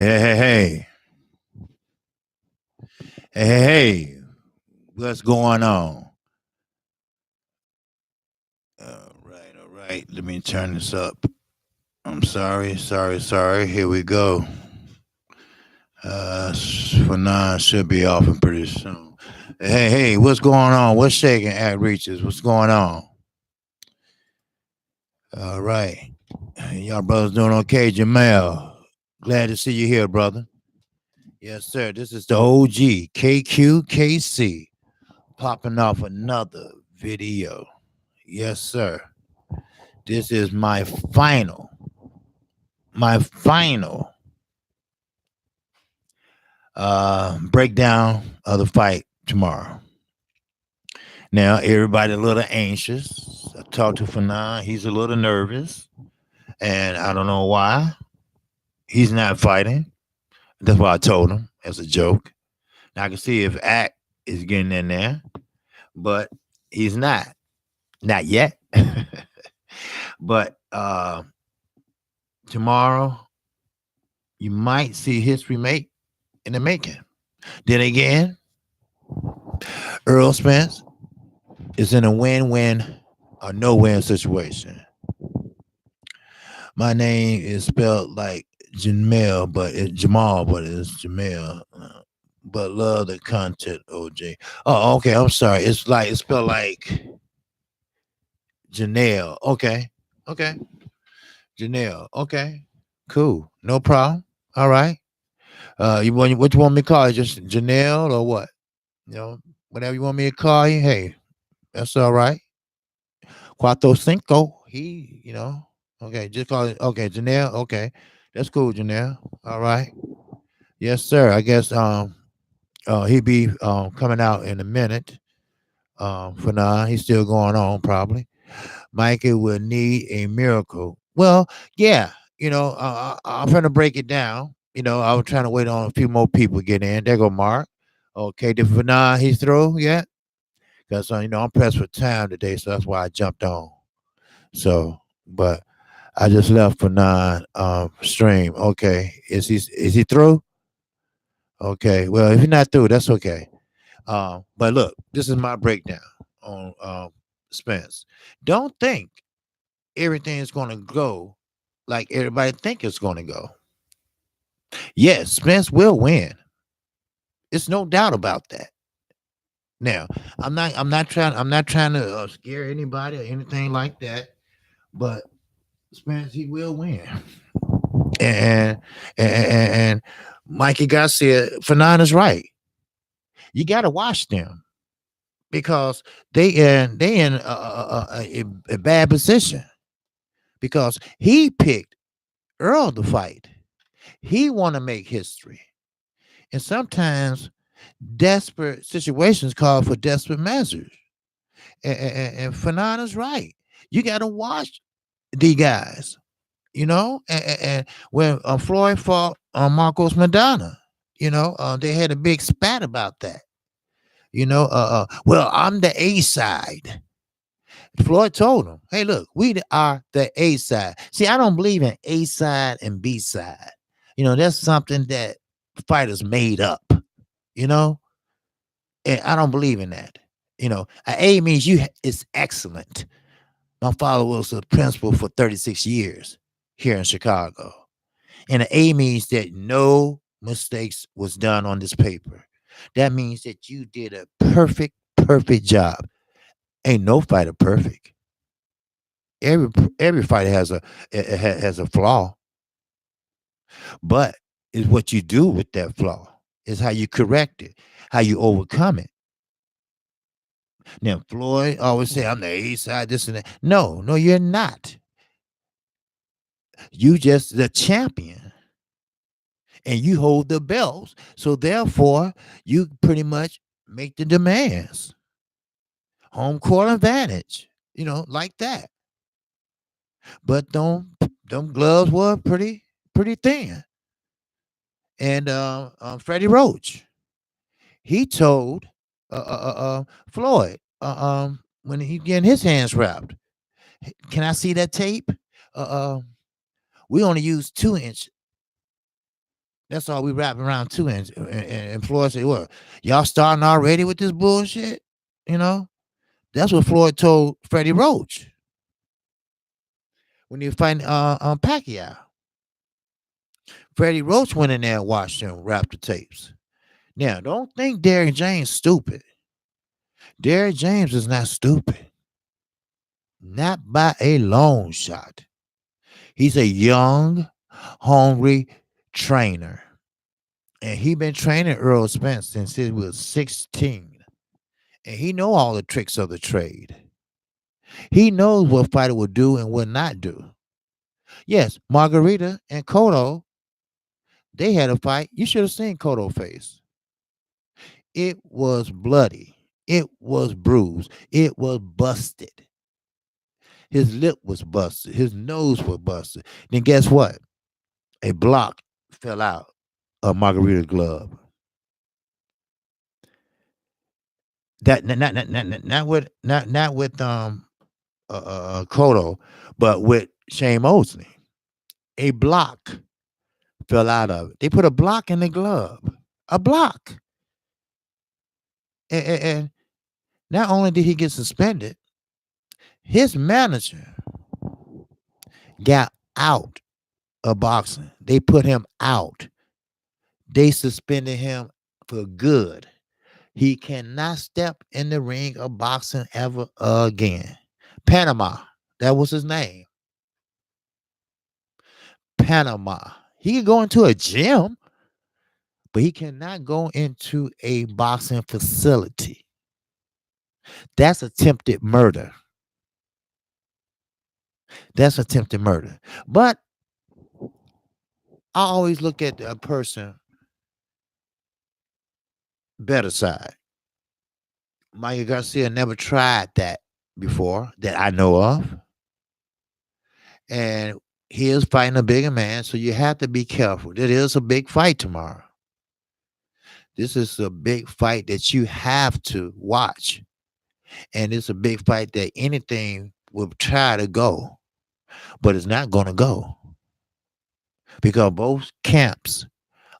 Hey, hey, hey, hey, what's going on? All right. Let me turn this up. I'm sorry. Here we go. For nine should be off in pretty soon. Hey, what's going on? What's shaking at Reaches? What's going on? All right. Y'all brothers doing okay, Jamel? Glad to see you here, brother. Yes, sir. This is the OG KQKC popping off another video. Yes, sir. This is my final breakdown of the fight tomorrow. Now everybody a little anxious. I talked to Fanan, he's a little nervous, and I don't know why. He's not fighting. That's what I told him as a joke. Now I can see if Act is getting in there, but he's not. Not yet. But tomorrow you might see history make in the making. Then again, Errol Spence is in a win-win or no-win situation. My name is spelled like Jamal, but it's Jamel. But love the content, OJ. Oh, okay. I'm sorry. It's spelled like Janelle. Okay. Janelle. Okay, cool. No problem. All right. What you want me to call you? Just Janelle or what? You know, whatever you want me to call you. Hey, that's all right. Cuatro Cinco. Okay, just call it. Okay, Janelle. Okay, that's cool, Janelle. All right. Yes, sir. I guess he be coming out in a minute. For now, he's still going on probably. Mikey will need a miracle. Well, yeah. I'm trying to break it down. I was trying to wait on a few more people to get in. There go Mark. Okay, did Fanan he's through yet? Because I'm pressed for time today, so that's why I jumped on. So, but I just left for stream. Okay, is he through? Okay, well if you're not through, that's okay. But look, this is my breakdown on Spence. Don't think everything is going to go like everybody think it's going to go. Yes, Spence will win. It's no doubt about that. Now, I'm not trying to scare anybody or anything like that. But Spence, he will win. And and Mikey Garcia, Fernand is right. You got to watch them because they in a bad position because he picked Earl to fight. He want to make history, and sometimes desperate situations call for desperate measures. And Fernand is right. You got to watch the guys. And when Floyd fought Marcos Madonna, they had a big spat about that. Well, I'm the A side. Floyd told him, hey, look, we are the A side. See, I don't believe in A side and B side. That's something that fighters made up, you know, and I don't believe in that. A A means you is excellent. My father was a principal for 36 years here in Chicago. And an A means that no mistakes was done on this paper. That means that you did a perfect job. Ain't no fighter perfect. Every every fighter has a flaw, but it's what you do with that flaw. Is how you correct it, how you overcome it. Now Floyd always say I'm the A side, this and that. No, you're not. You just the champion, and you hold the belts. So therefore, you pretty much make the demands. Home court advantage, like that. But them gloves were pretty thin. And Freddie Roach, he told Floyd when he getting his hands wrapped, can I see that tape? Uh, uh, we only use 2-inch That's all we wrapping around too. And Floyd said, "What? Y'all starting already with this bullshit?" You know, that's what Floyd told Freddie Roach when he was fighting Pacquiao. Freddie Roach went in there and watched him rap the tapes. Now, don't think Derrick James stupid. Derrick James is not stupid, not by a long shot. He's a young, hungry trainer, and he been training Errol Spence since he was 16. And he know all the tricks of the trade. He knows what fighter will do and will not do. Yes, Margarita and Cotto, they had a fight. You should have seen Cotto face. It was bloody. It was bruised. It was busted. His lip was busted. His nose was busted. Then guess what? A block fell out of Margarita's glove. That not with Cotto, but with Shane Mosley. A block fell out of it. They put a block in the glove. A block. And not only did he get suspended, his manager got out of boxing. They put him out. They suspended him for good. He cannot step in the ring of boxing ever again. Panama. That was his name. Panama. He can go into a gym, but he cannot go into a boxing facility. That's attempted murder. That's attempted murder. But I always look at a person better side. Mikey Garcia never tried that before that I know of. And he is fighting a bigger man, so you have to be careful. It is a big fight tomorrow. This is a big fight that you have to watch. And it's a big fight that anything will try to go, but it's not going to go because both camps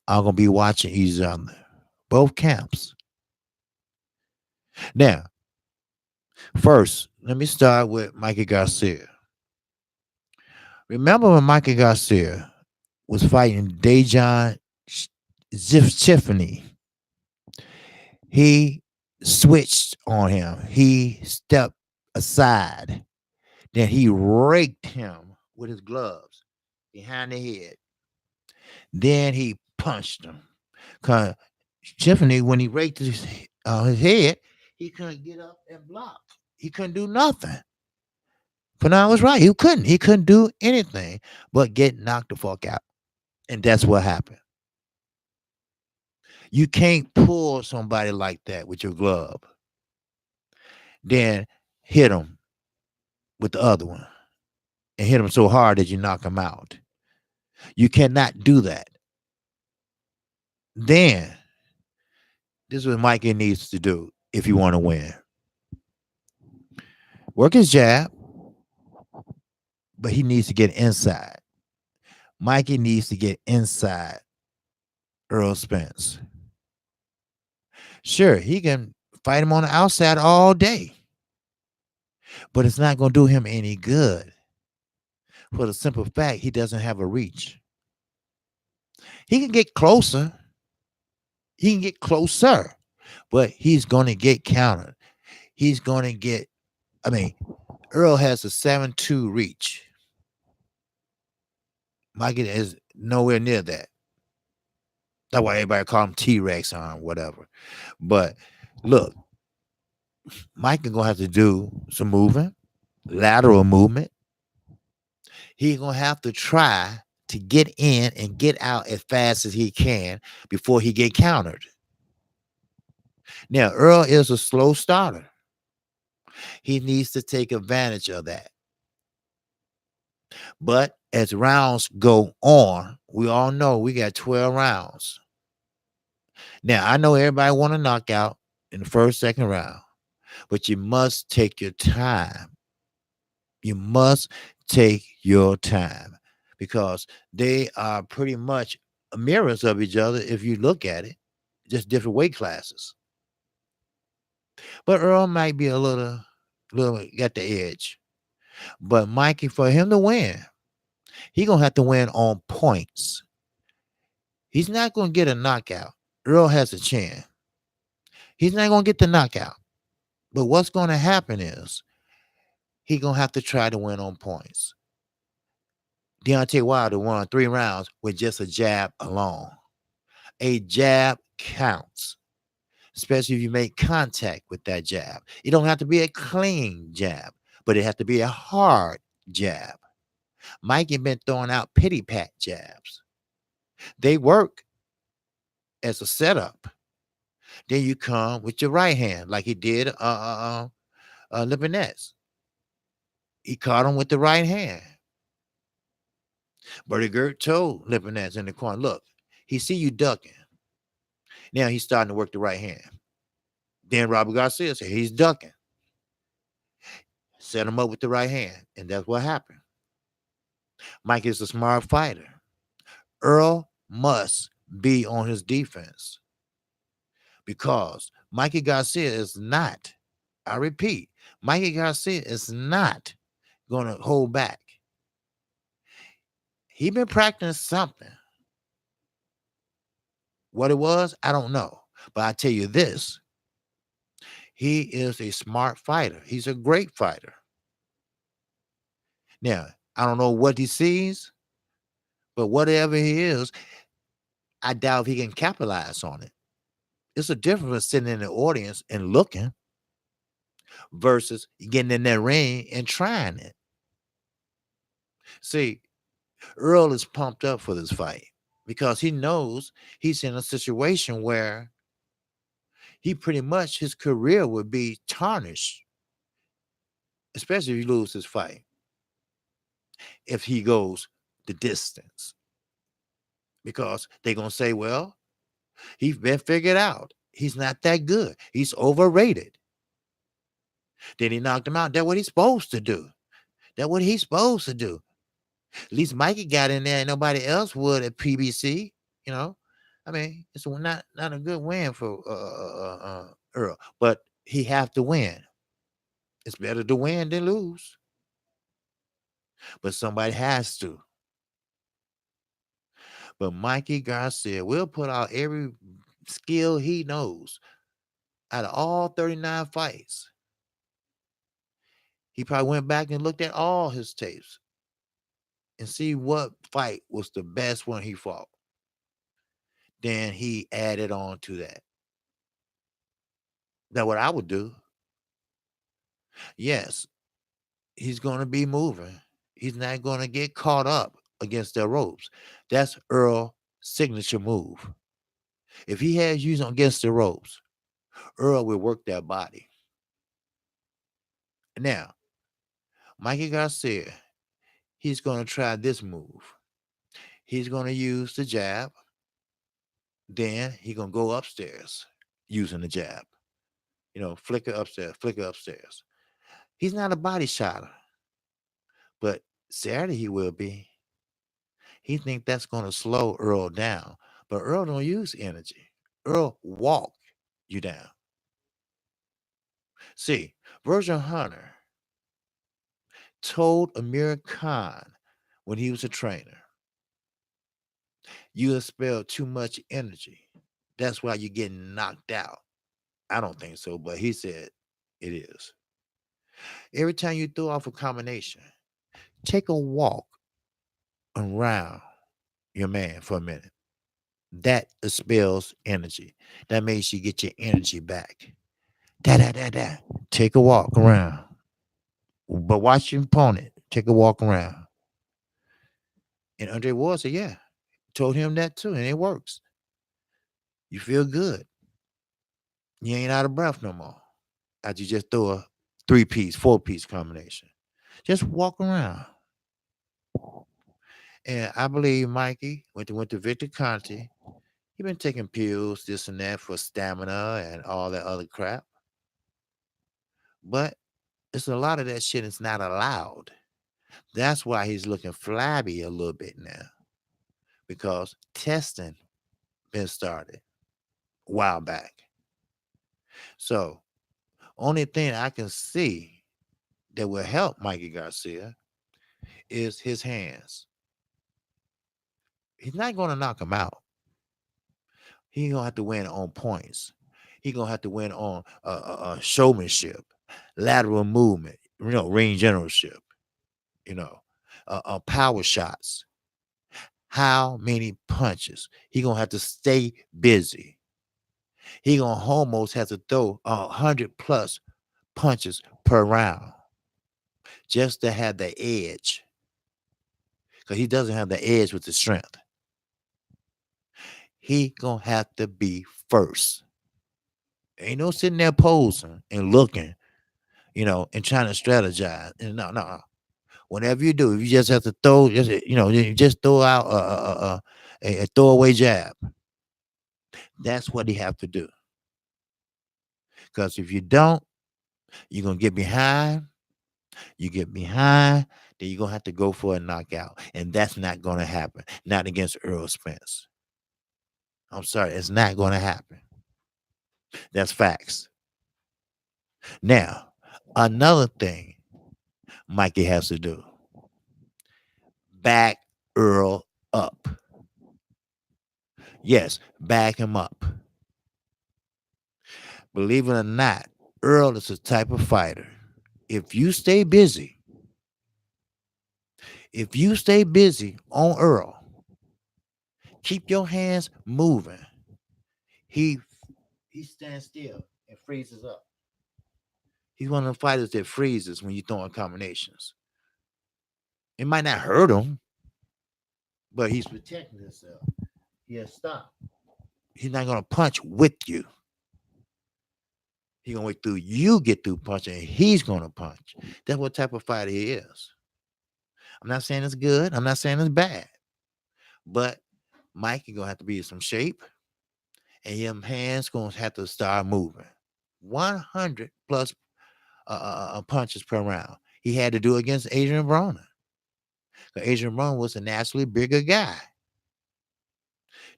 are going to be watching each other. Both camps. Now, first, let me start with Mikey Garcia. Remember when Mikey Garcia was fighting Dejan Tiffany? He switched on him. He stepped aside. Then he raked him with his gloves behind the head. Then he punched him. Cause Tiffany, when he raked his head, he couldn't get up and block. He couldn't do nothing. Fernand was right. He couldn't. He couldn't do anything but get knocked the fuck out. And that's what happened. You can't pull somebody like that with your glove. Then hit him with the other one. And hit him so hard that you knock him out. You cannot do that. Then, this is what Mikey needs to do if you want to win. Work his jab, but he needs to get inside. Mikey needs to get inside Errol Spence. Sure, he can fight him on the outside all day, but it's not going to do him any good for the simple fact he doesn't have a reach. He can get closer. He can get closer, but he's going to get countered. He's going to get, Earl has a 7-2 reach. Mikey is nowhere near that. That's why everybody call him T-Rex or whatever. But look, Mikey going to have to do some moving, lateral movement. He's going to have to try to get in and get out as fast as he can before he get countered. Now, Earl is a slow starter. He needs to take advantage of that. But as rounds go on, we all know we got 12 rounds. Now, I know everybody want to knock out in the first, second round, but you must take your time. You must take your time because they are pretty much mirrors of each other if you look at it, just different weight classes. But Earl might be a little got the edge. But Mikey, for him to win, he gonna have to win on points. He's not gonna get a knockout. Earl has a chance. He's not gonna get the knockout. But what's gonna happen is he gonna have to try to win on points. Deontay Wilder won 3 rounds with just a jab alone. A jab counts, especially if you make contact with that jab. It don't have to be a clean jab, but it has to be a hard jab. Mikey been throwing out pity pat jabs. They work as a setup. Then you come with your right hand, like he did Lipinets. He caught him with the right hand. Bertie Gert told Lipinets in the corner, look, he see you ducking. Now he's starting to work the right hand. Then Robert Garcia said he's ducking. Set him up with the right hand. And that's what happened. Mike is a smart fighter. Earl must be on his defense because Mikey Garcia is not, I repeat, Mikey Garcia is not going to hold back. He been practicing something. What it was, I don't know. But I tell you this, he is a smart fighter. He's a great fighter. Now, I don't know what he sees, but whatever he is, I doubt if he can capitalize on it. It's a difference sitting in the audience and looking versus getting in that ring and trying it. See, Earl is pumped up for this fight because he knows he's in a situation where he pretty much his career would be tarnished, especially if he loses his fight. If he goes the distance, because they're gonna say, well, he's been figured out. He's not that good. He's overrated. Then he knocked him out. That's what he's supposed to do. That's what he's supposed to do. At least Mikey got in there and nobody else would at PBC. You know, I mean, it's not a good win for Earl, but he have to win. It's better to win than lose, but somebody has to. But Mikey Garcia will put out every skill he knows out of all 39 fights. He probably went back and looked at all his tapes and see what fight was the best one he fought. Then he added on to that. That's what I would do. Yes, he's going to be moving. He's not going to get caught up against the ropes. That's Earl's signature move. If he has you against the ropes, Earl will work that body. Now, Mikey Garcia, he's going to try this move. He's going to use the jab. Then he's going to go upstairs using the jab. You know, flicker upstairs, flicker upstairs. He's not a body shotter, but Saturday he will be. He think that's going to slow Earl down, but Earl don't use energy. Earl walk you down. See, Virgil Hunter told Amir Khan when he was a trainer, you expel too much energy. That's why you're getting knocked out. I don't think so, but he said it is. Every time you throw off a combination, take a walk around your man for a minute. That expels energy. That makes you get your energy back. Da. Take a walk around. But watch your opponent. Take a walk around. And Andre Ward said, yeah, told him that too, and it works. You feel good. You ain't out of breath no more. After you just throw a 3-piece, 4-piece combination. Just walk around. And I believe Mikey went to Victor Conte. He been taking pills, this and that for stamina and all that other crap. But it's a lot of that shit is not allowed. That's why he's looking flabby a little bit now. because testing been started a while back. So only thing I can see that will help Mikey Garcia is his hands. He's not going to knock him out. He's going to have to win on points. He's going to have to win on showmanship, lateral movement, ring generalship, you know, power shots. How many punches? He's going to have to stay busy. He's going to almost have to throw 100 plus punches per round just to have the edge, because he doesn't have the edge with the strength. He gonna have to be first. Ain't no sitting there posing and looking, and trying to strategize. And no. Whenever you do, if you just have to throw, you just throw out a throwaway jab. That's what he have to do. Because if you don't, you're gonna get behind. You get behind, then you're gonna have to go for a knockout, and that's not gonna happen. Not against Errol Spence. I'm sorry, it's not gonna happen. That's facts. Now, another thing Mikey has to do: back Earl up. Yes, back him up. Believe it or not, Earl is the type of fighter. If you stay busy on Earl, keep your hands moving. He stands still and freezes up. He's one of the fighters that freezes when you're throwing combinations. It might not hurt him, but he's protecting himself. He'll stop. He's not gonna punch with you. He's gonna wait till you get through punching, and he's gonna punch. That's what type of fighter he is. I'm not saying it's good. I'm not saying it's bad. But Mike is gonna have to be in some shape, and your hands gonna have to start moving. 100 plus punches per round. He had to do it against Adrian Broner. Adrian Broner was a naturally bigger guy.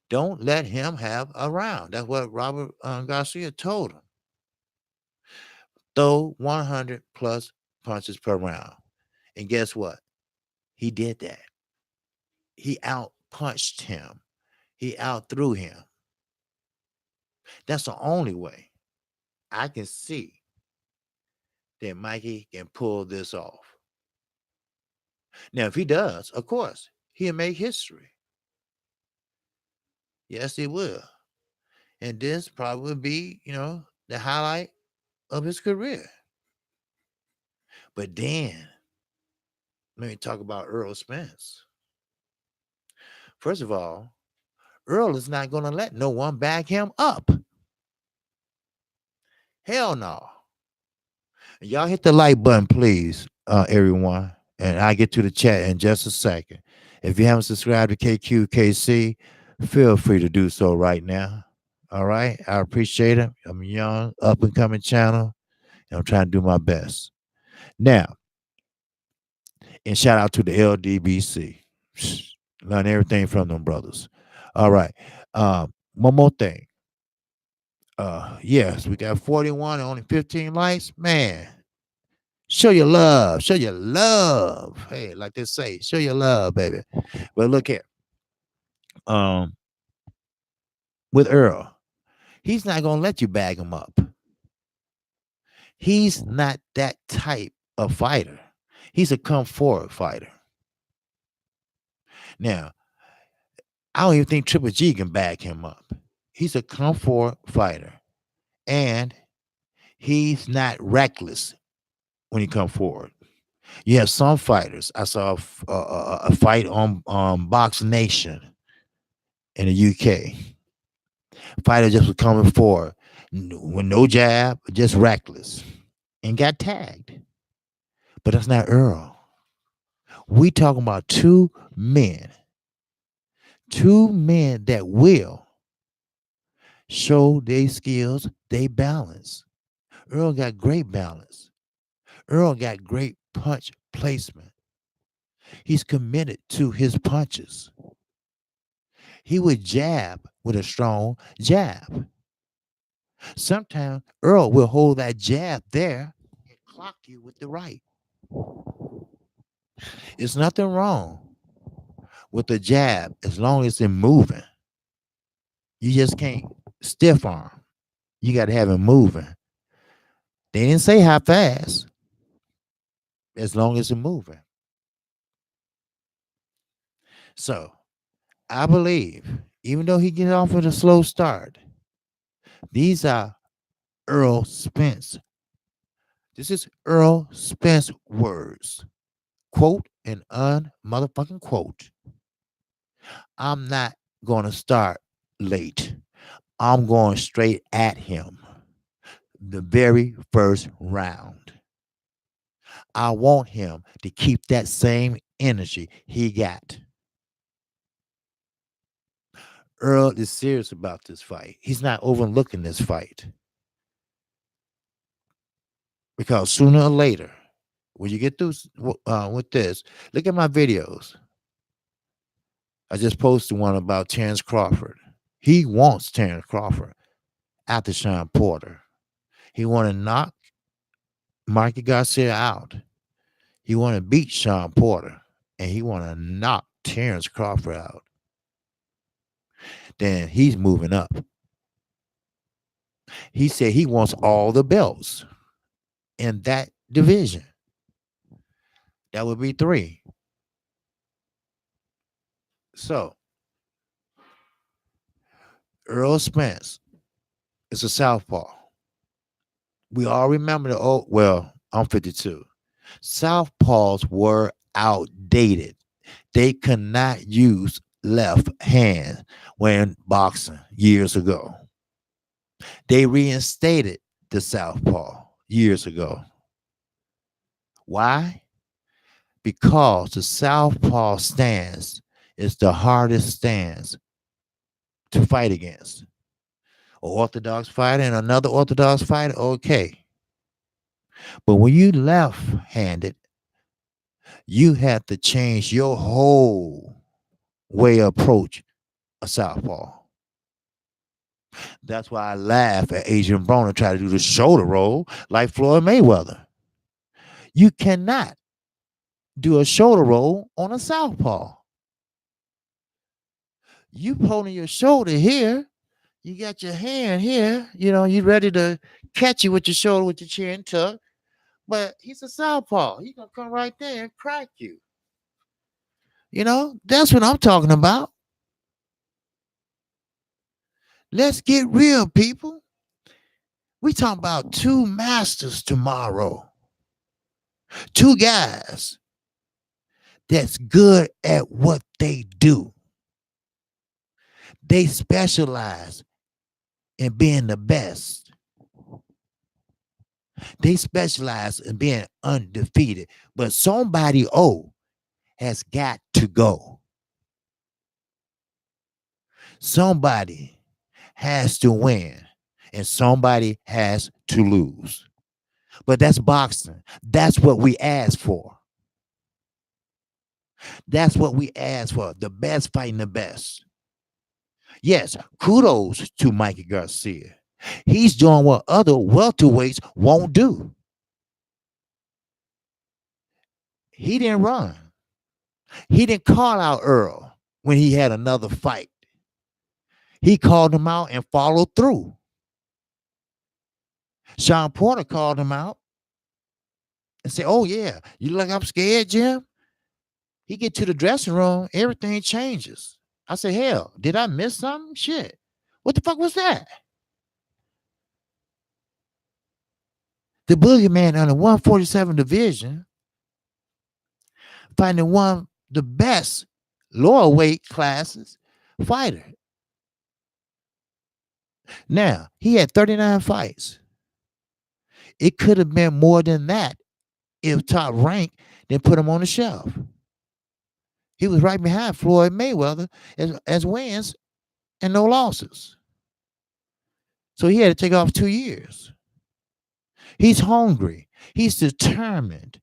Don't let him have a round. That's what Robert Garcia told him. Throw 100 plus punches per round. And guess what? He did that. He out punched him. He out threw him. That's the only way I can see that Mikey can pull this off. Now, if he does, of course, he'll make history. Yes, he will. And this probably be, the highlight of his career. But then, let me talk about Errol Spence. First of all, Earl is not going to let no one back him up. Hell no. Y'all hit the like button, please, everyone. And I'll get to the chat in just a second. If you haven't subscribed to KQKC, feel free to do so right now. All right? I appreciate it. I'm a young, up-and-coming channel, and I'm trying to do my best. Now, and shout out to the LDBC. Learn everything from them brothers. All right. One more thing. Yes, we got 41 and only 15 likes. Man, show your love. Show your love. Hey, like they say, show your love, baby. But look here. With Earl, he's not gonna let you bag him up. He's not that type of fighter. He's a come forward fighter. Now, I don't even think Triple G can bag him up. He's a come forward fighter. And he's not reckless when he comes forward. You have some fighters. I saw a fight on Box Nation in the UK. Fighter just was coming forward with no jab, just reckless, and got tagged. But that's not Earl. We talking about two men that will show their skills, they balance. Earl got great balance. Earl got great punch placement. He's committed to his punches. He would jab with a strong jab. Sometimes Earl will hold that jab there and clock you with the right. It's nothing wrong with the jab as long as it's moving. You just can't stiff arm. You got to have it moving. They didn't say how fast, as long as it's moving. So I believe, even though he gets off with a slow start, these are Errol Spence. This is Errol Spence words. Quote and unmotherfucking quote. I'm not going to start late. I'm going straight at him. The very first round. I want him to keep that same energy he got. Earl is serious about this fight. He's not overlooking this fight. Because sooner or later, when you get through with this, look at my videos. I just posted one about Terrence Crawford. He wants Terrence Crawford after Sean Porter. He want to knock Mikey Garcia out. He want to beat Sean Porter. And he want to knock Terrence Crawford out. Then he's moving up. He said he wants all the belts in that division. That would be 3. So, Errol Spence is a southpaw. We all remember the old, well, I'm 52. Southpaws were outdated. They could not use left hand when boxing years ago. They reinstated the southpaw years ago. Why? Because the southpaw stance is the hardest stance to fight against. An orthodox fighter and another orthodox fighter, okay. But when you left-handed, you have to change your whole way of approach a southpaw. That's why I laugh at Adrian Broner try to do the shoulder roll like Floyd Mayweather. You cannot do a shoulder roll on a southpaw. You holding your shoulder here, you got your hand here, you ready to catch you with your shoulder with your chin tucked. But he's a southpaw. He's going to come right there and crack you. That's what I'm talking about. Let's get real, people. We talking about 2 masters tomorrow. 2 guys that's good at what they do. They specialize in being the best. They specialize in being undefeated. But somebody has got to go. Somebody has to win and somebody has to lose. But that's boxing. That's what we ask for. That's what we ask for. The best fighting the best. Yes, kudos to Mikey Garcia. He's doing what other welterweights won't do. He didn't run. He didn't call out Earl when he had another fight. He called him out and followed through. Sean Porter called him out and said, "Oh, yeah, you look like I'm scared, Jim?" He get to the dressing room, everything changes. I said, hell, did I miss something? Shit. What the fuck was that? The boogeyman on the 147 division fighting one of the best lower weight classes fighter. Now, he had 39 fights. It could have been more than that if Top Rank didn't put him on the shelf. He was right behind Floyd Mayweather as wins and no losses. So he had to take off 2 years. He's hungry. He's determined.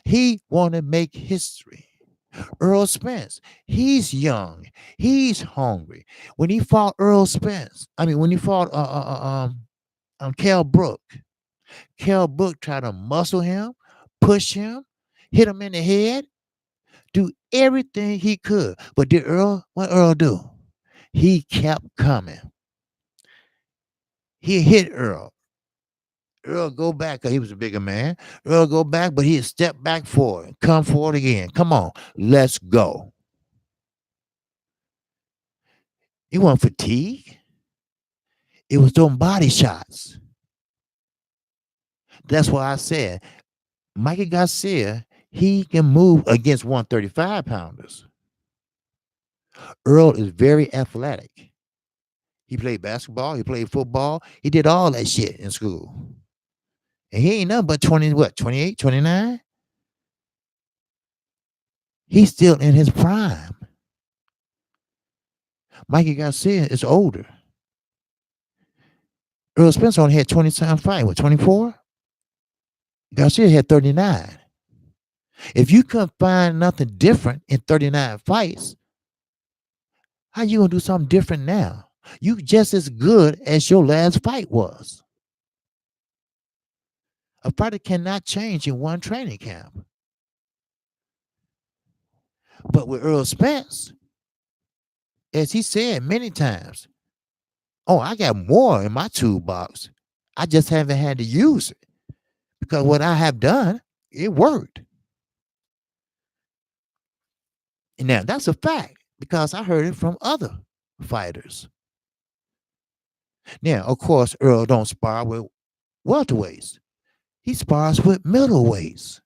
He want to make history. Errol Spence, he's young, he's hungry. When he fought Errol Spence, I mean, when he fought Kell Brook, Kell Brook tried to muscle him, push him, hit him in the head, do everything he could. But did Earl, what Earl do? He kept coming. He hit Earl. Earl go back because he was a bigger man. Earl go back, but he'd step back forward, come forward again. Come on, let's go. It wasn't fatigue. It was them body shots. That's why I said Mikey Garcia, he can move against 135 pounders. Earl is very athletic. He played basketball, he played football, he did all that shit in school. And he ain't nothing but 20, what, 28, 29? He's still in his prime. Mikey Garcia is older. Errol Spence only had 20 times fight. What, 24? Garcia had 39. If you couldn't find nothing different in 39 fights, how you gonna do something different now? You just as good as your last fight was. A fighter cannot change in one training camp. But with Errol Spence, as he said many times, oh, I got more in my toolbox. I just haven't had to use it because what I have done, it worked. And now that's a fact because I heard it from other fighters. Now, of course, Earl don't spar with welterweights. He spars with middleweights.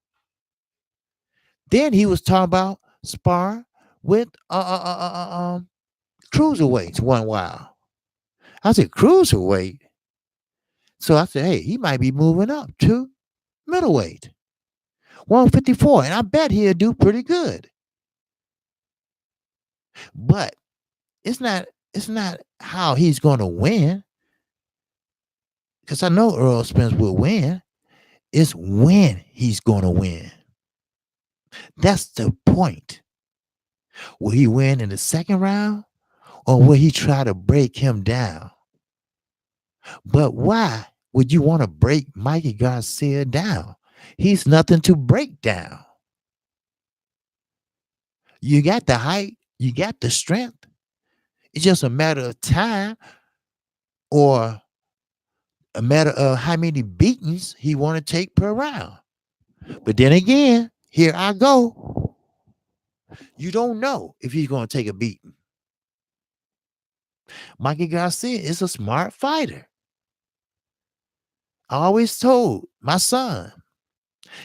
Then he was talking about spar with cruiserweights one while. I said, cruiserweight? So I said, hey, he might be moving up to middleweight. 154, and I bet he'll do pretty good. But it's not how he's gonna win. Because I know Errol Spence will win. It's when he's gonna win. That's the point. Will he win in the second round? Or will he try to break him down? But why would you want to break Mikey Garcia down? He's nothing to break down. You got the height, you got the strength. It's just a matter of time or a matter of how many beatings he want to take per round. But then again, here I go. You don't know if he's going to take a beating. Mikey Garcia is a smart fighter. I always told my son,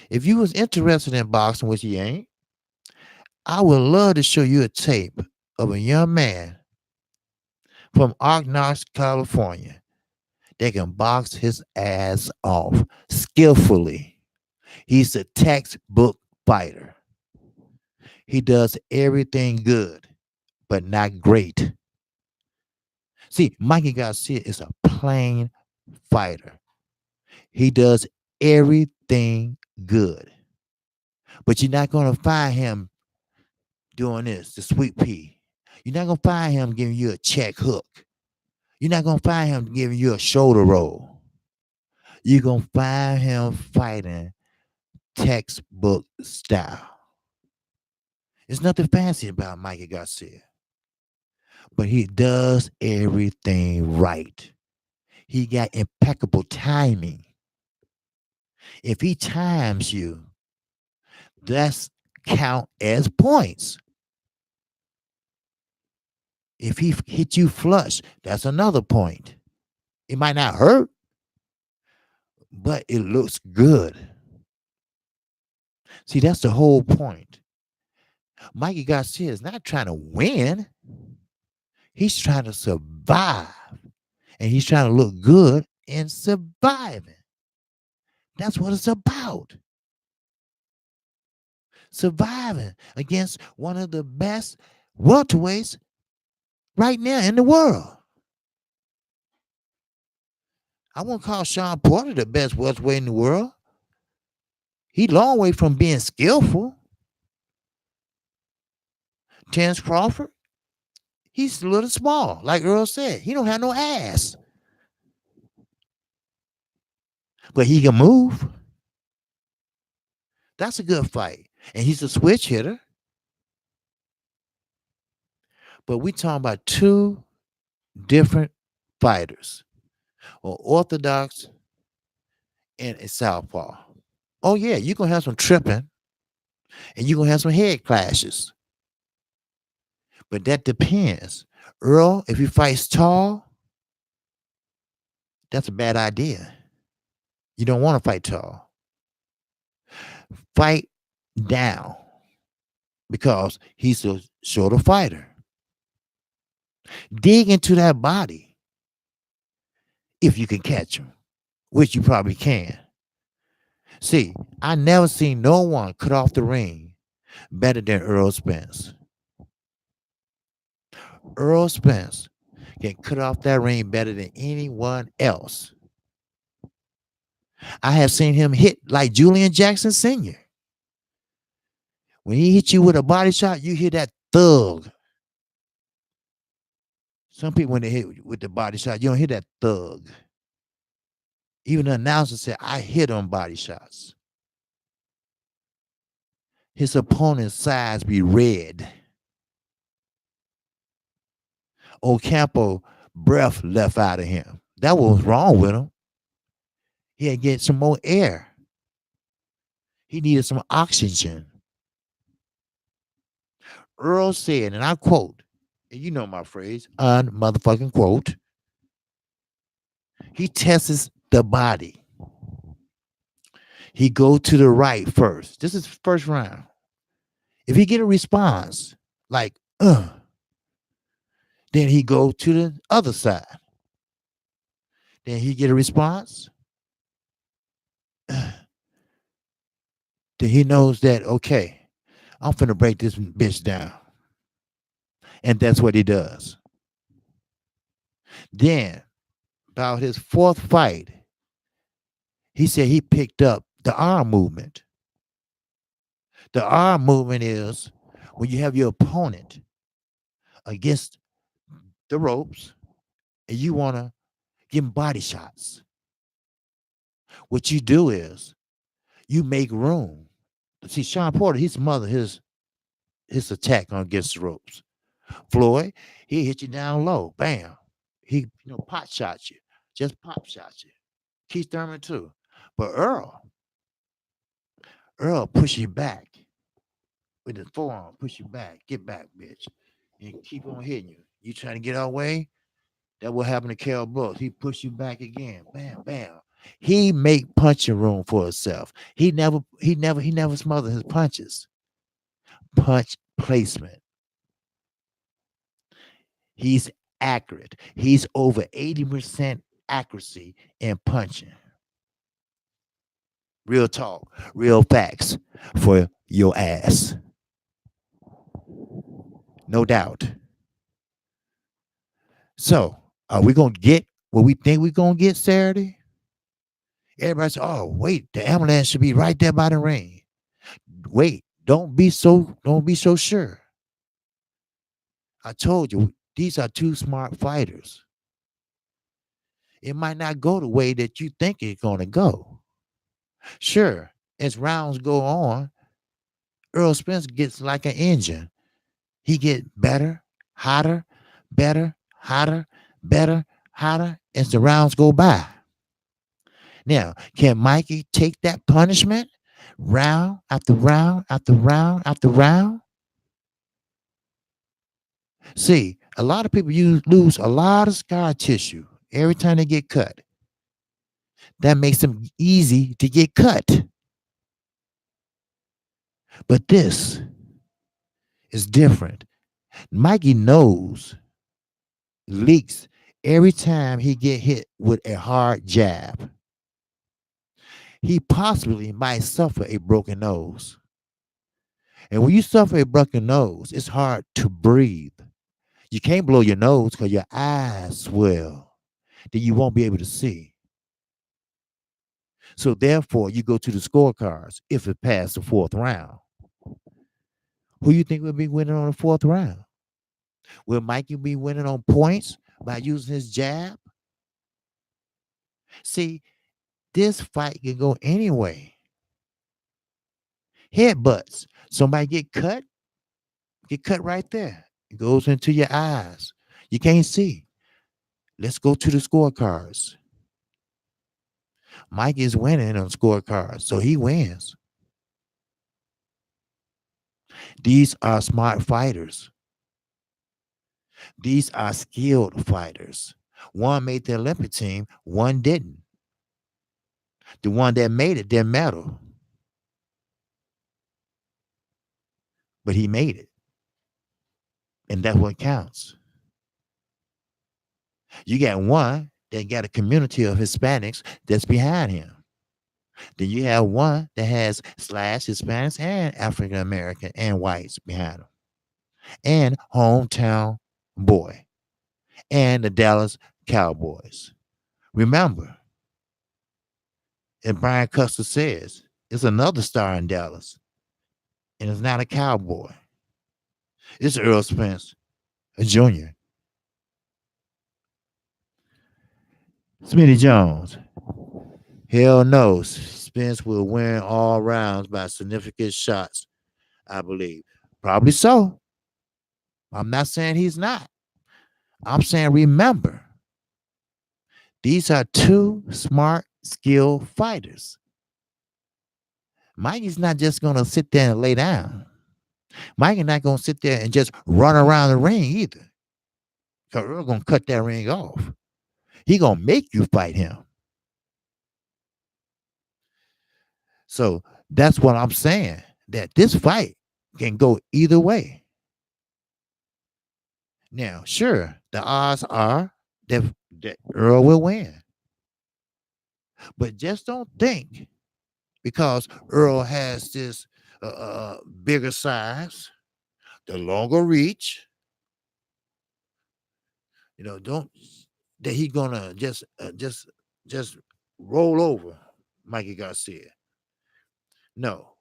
if you was interested in boxing, which he ain't, I would love to show you a tape of a young man from Oaknox, California that can box his ass off skillfully. He's a textbook fighter. He does everything good, but not great. See, Mikey Garcia is a plain fighter. He does everything good. But you're not going to find him doing this, the sweet pea. You're not going to find him giving you a check hook. You're not going to find him giving you a shoulder roll. You're going to find him fighting textbook style. There's nothing fancy about Mikey Garcia. But he does everything right. He got impeccable timing. If he times you, that's count as points. If he hit you flush, that's another point. It might not hurt, but it looks good. See, that's the whole point. Mikey Garcia is not trying to win. He's trying to survive. And he's trying to look good in surviving. That's what it's about. Surviving against one of the best welterweights right now in the world. I won't call Sean Porter the best welterweight in the world. He's a long way from being skillful. Terrence Crawford, he's a little small. Like Earl said, he don't have no ass. But he can move. That's a good fight. And he's a switch hitter. But we talking about two different fighters, or orthodox and a southpaw. Oh yeah, you're gonna have some tripping and you're gonna have some head clashes. But that depends. Earl, if he fights tall, that's a bad idea. You don't want to fight tall. Fight down because he's a shorter fighter. Dig into that body if you can catch him, which you probably can. See, I never seen no one cut off the ring better than Errol Spence. Errol Spence can cut off that ring better than anyone else. I have seen him hit like Julian Jackson Sr. When he hit you with a body shot, you hear that thug. Some people, when they hit with the body shot, you don't hear that thug. Even the announcer said, I hit on body shots. His opponent's sides be red. Ocampo breath left out of him. That was wrong with him. He had to get some more air. He needed some oxygen. Earl said, and I quote, and you know my phrase, motherfucking quote, he tests the body. He go to the right first. This is first round. If he get a response like, then he go to the other side. Then he get a response. Then he knows that, okay, I'm finna break this bitch down. And that's what he does. Then, about his fourth fight, he said he picked up the arm movement. The arm movement is when you have your opponent against the ropes and you want to give him body shots. What you do is you make room. See, Sean Porter, he's mother his attack on against the ropes. Floyd, he hit you down low. Bam. He pot shot you. Just pop shot you. Keith Thurman too. But Earl push you back with his forearm, push you back. Get back, bitch. And keep on hitting you. You trying to get our way? That what happened to Carol Brooks. He push you back again. Bam, bam. He make punching room for himself. He never smothered his punches. Punch placement. He's accurate. He's over 80% accuracy in punching. Real talk, real facts for your ass. No doubt. So, are we going to get what we think we're going to get Saturday? Everybody says, oh, wait, the ambulance should be right there by the ring. Wait, don't be so sure. I told you, these are two smart fighters. It might not go the way that you think it's going to go. Sure, as rounds go on, Errol Spence gets like an engine. He get better, hotter, better, hotter, better, hotter as the rounds go by. Now, can Mikey take that punishment round after round after round after round? See, a lot of people lose a lot of scar tissue every time they get cut. That makes them easy to get cut. But this is different. Mikey knows leaks every time he get hit with a hard jab. He possibly might suffer a broken nose. And when you suffer a broken nose, it's hard to breathe. You can't blow your nose because your eyes swell. Then you won't be able to see. So therefore, you go to the scorecards if it passed the fourth round. Who you think will be winning on the fourth round? Will Mikey be winning on points by using his jab? See, this fight can go anyway. Headbutts. Somebody get cut right there. It goes into your eyes. You can't see. Let's go to the scorecards. Mike is winning on scorecards, so he wins. These are smart fighters. These are skilled fighters. One made the Olympic team, one didn't. The one that made it didn't medal, but he made it. And that's what counts. You got one that got a community of Hispanics that's behind him. Then you have one that has slash Hispanics and African American and whites behind him. And hometown boy. And the Dallas Cowboys. Remember, and Brian Custer says, it's another star in Dallas. And it's not a cowboy. It's Errol Spence, a junior. Smitty Jones. Hell no. Spence will win all rounds by significant shots, I believe. Probably so. I'm not saying he's not. I'm saying remember, these are two smart, skilled fighters. Mikey's not just going to sit there and lay down. Mikey's not going to sit there and just run around the ring either. Because we're going to cut that ring off. He going to make you fight him. So that's what I'm saying, that this fight can go either way. Now, sure, the odds are that Earl will win. But just don't think because Earl has this bigger size, the longer reach, don't that he gonna just roll over Mikey Garcia. No,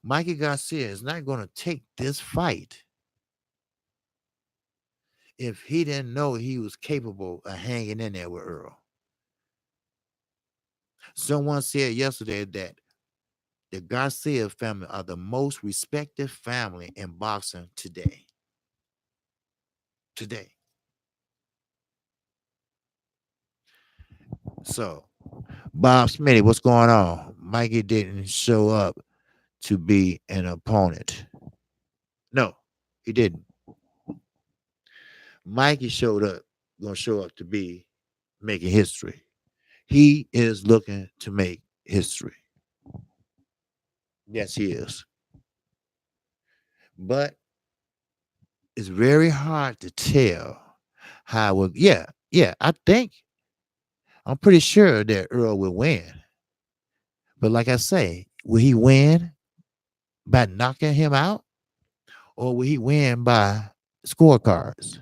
Mikey Garcia is not gonna take this fight if he didn't know he was capable of hanging in there with Earl. Someone said yesterday that the Garcia family are the most respected family in boxing today. So, Bob Smitty, what's going on? Mikey didn't show up to be an opponent. No, he didn't. Mikey gonna show up to be making history. He is looking to make history. Yes, he is. But it's very hard to tell how it will. Yeah, I'm pretty sure that Earl will win. But like I say, will he win by knocking him out? Or will he win by scorecards?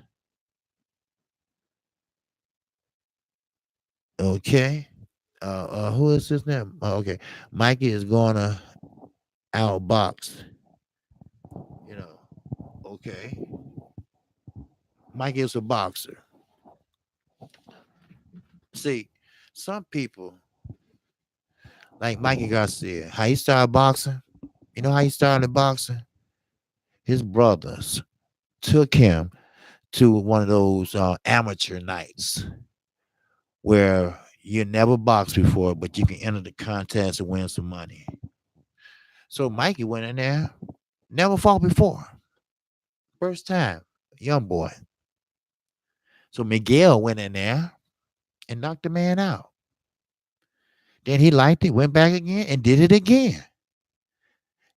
Okay. Who is his name? Okay. Mikey is gonna outbox. Okay. Mikey is a boxer. See, some people like Mikey Garcia, how he started boxing. You know how he started boxing? His brothers took him to one of those amateur nights where you never boxed before, but you can enter the contest and win some money. So Mikey went in there, never fought before. First time, young boy. So Miguel went in there and knocked the man out. Then he liked it, went back again and did it again.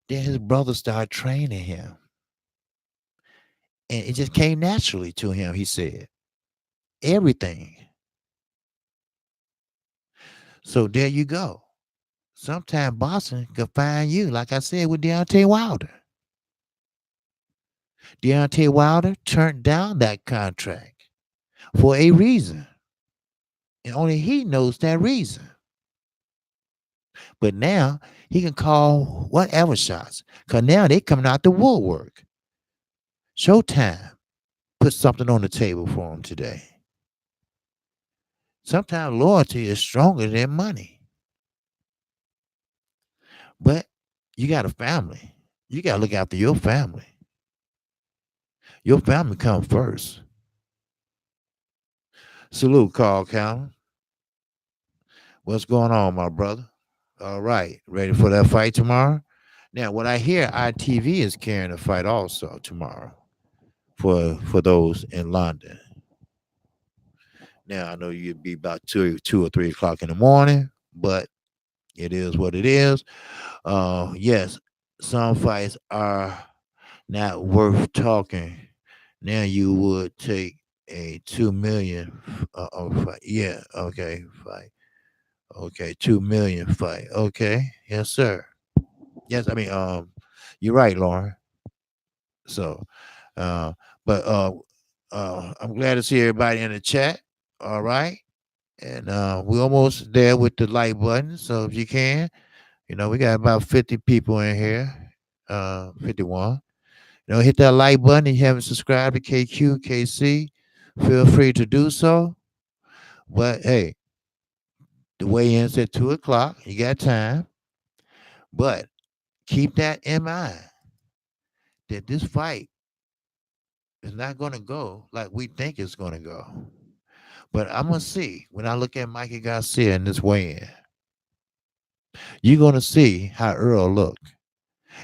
Then his brother started training him. And it just came naturally to him, he said. Everything. So there you go. Sometimes boxing can find you, like I said with Deontay Wilder. Deontay Wilder turned down that contract for a reason. And only he knows that reason. But now he can call whatever shots. Cause now they coming out the woodwork. Showtime put something on the table for him today. Sometimes loyalty is stronger than money. But you got a family. You got to look after your family. Your family comes first. Salute, Carl Callen. What's going on, my brother? All right. Ready for that fight tomorrow? Now, what I hear, ITV is carrying a fight also tomorrow for those in London. Now, I know you'd be about 2 or 3 o'clock in the morning, but it is what it is. Yes, some fights are not worth talking. Now you would take a 2 million fight. Yeah, okay, fight. Okay, 2 million fight. Okay, yes, sir. Yes, I mean, you're right, Lauren. So, uh, but I'm glad to see everybody in the chat. All right, and we're almost there with the like button. So if you can, we got about 50 people in here. 51. Hit that like button. If you haven't subscribed to KQKC, feel free to do so. But hey, the weigh-in's at 2 o'clock. You got time. But keep that in mind that this fight is not going to go like we think it's going to go. But I'm going to see when I look at Mikey Garcia in this weigh-in, you're going to see how Earl looked.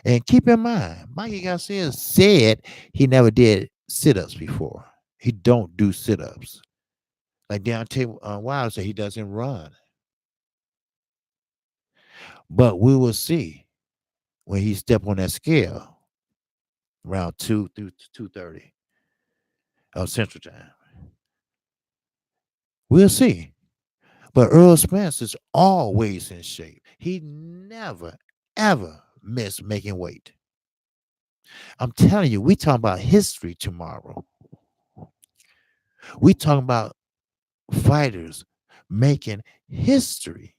And keep in mind, Mikey Garcia said he never did sit-ups before. He don't do sit-ups. Like Deontay Wilder said, he doesn't run. But we will see when he step on that scale around 2 through 2:30 of Central Time. We'll see. But Errol Spence is always in shape. He never, ever missed making weight. I'm telling you, we talking about history tomorrow. We talking about fighters making history.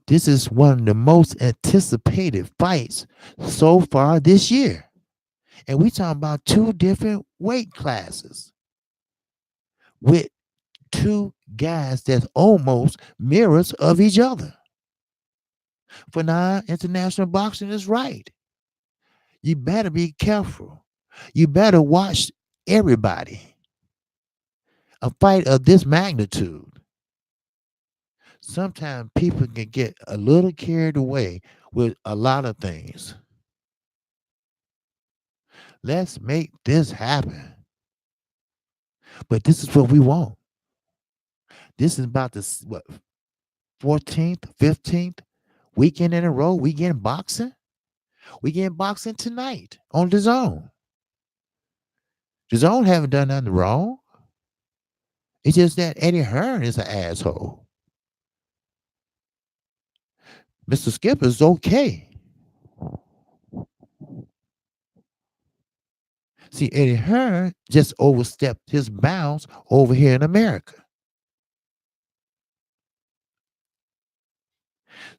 This is one of the most anticipated fights so far this year. And we talking about two different weight classes with two guys that's almost mirrors of each other. For now, international boxing is right. You better be careful. You better watch everybody. A fight of this magnitude. Sometimes people can get a little carried away with a lot of things. Let's make this happen. But this is what we want. This is about the 14th, 15th weekend in a row. We getting boxing. We getting boxing tonight on the zone. The zone haven't done nothing wrong. It's just that Eddie Hearn is an asshole. Mr. Skipper's okay. See, Eddie Hearn just overstepped his bounds over here in America.